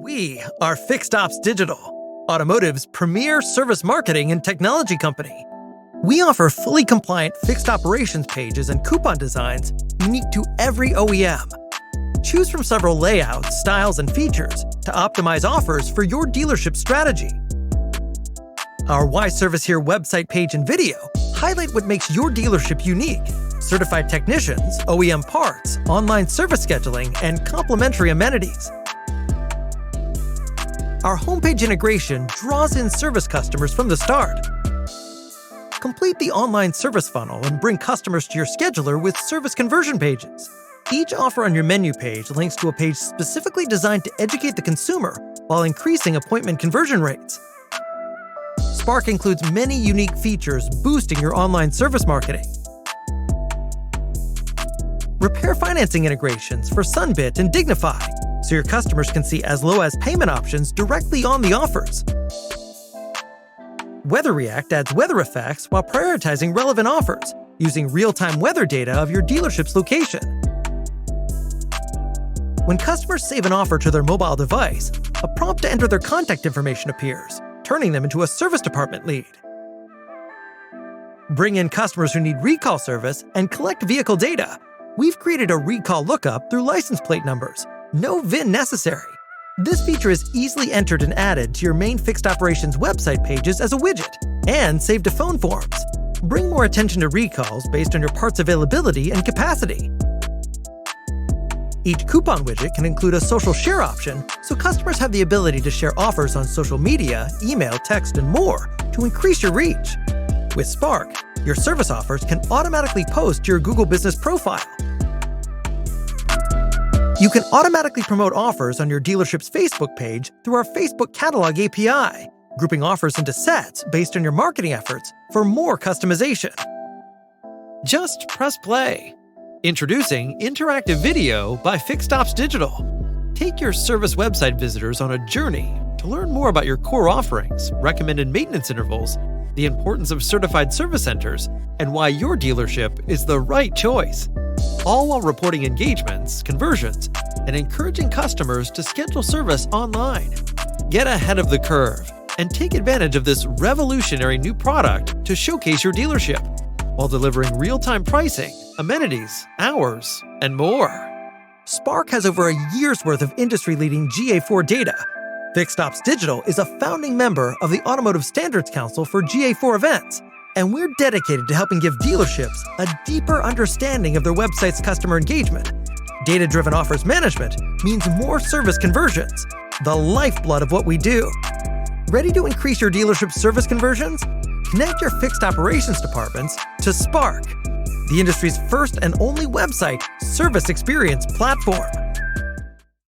We are Fixed Ops Digital, automotive's premier service marketing and technology company. We offer fully compliant fixed operations pages and coupon designs unique to every OEM. Choose from several layouts, styles, and features to optimize offers for your dealership strategy. Our Why Service Here website page and video highlight what makes your dealership unique: certified technicians, OEM parts, online service scheduling, and complimentary amenities. Our homepage integration draws in service customers from the start. Complete the online service funnel and bring customers to your scheduler with service conversion pages. Each offer on your menu page links to a page specifically designed to educate the consumer while increasing appointment conversion rates. Spark includes many unique features boosting your online service marketing. Repair financing integrations for Sunbit and Dignify, so your customers can see as low as payment options directly on the offers. Weather React adds weather effects while prioritizing relevant offers, using real-time weather data of your dealership's location. When customers save an offer to their mobile device, a prompt to enter their contact information appears, turning them into a service department lead. Bring in customers who need recall service and collect vehicle data. We've created a recall lookup through license plate numbers. No VIN necessary. This feature is easily entered and added to your main fixed operations website pages as a widget, and saved to phone forms. Bring more attention to recalls based on your parts availability and capacity. Each coupon widget can include a social share option, so customers have the ability to share offers on social media, email, text, and more to increase your reach. With Spark, your service offers can automatically post to your Google Business profile. You can automatically promote offers on your dealership's Facebook page through our Facebook Catalog API, grouping offers into sets based on your marketing efforts for more customization. Just press play. Introducing Interactive Video by Fixed Ops Digital. Take your service website visitors on a journey to learn more about your core offerings, recommended maintenance intervals, the importance of certified service centers, and why your dealership is the right choice. All while reporting engagements, conversions, and encouraging customers to schedule service online. Get ahead of the curve and take advantage of this revolutionary new product to showcase your dealership while delivering real-time pricing, amenities, hours, and more. Spark has over a year's worth of industry-leading GA4 data. Fixed Ops Digital is a founding member of the Automotive Standards Council for GA4 events, and we're dedicated to helping give dealerships a deeper understanding of their website's customer engagement. Data-driven offers management means more service conversions, the lifeblood of what we do. Ready to increase your dealership's service conversions? Connect your fixed operations departments to Spark, the industry's first and only website service experience platform.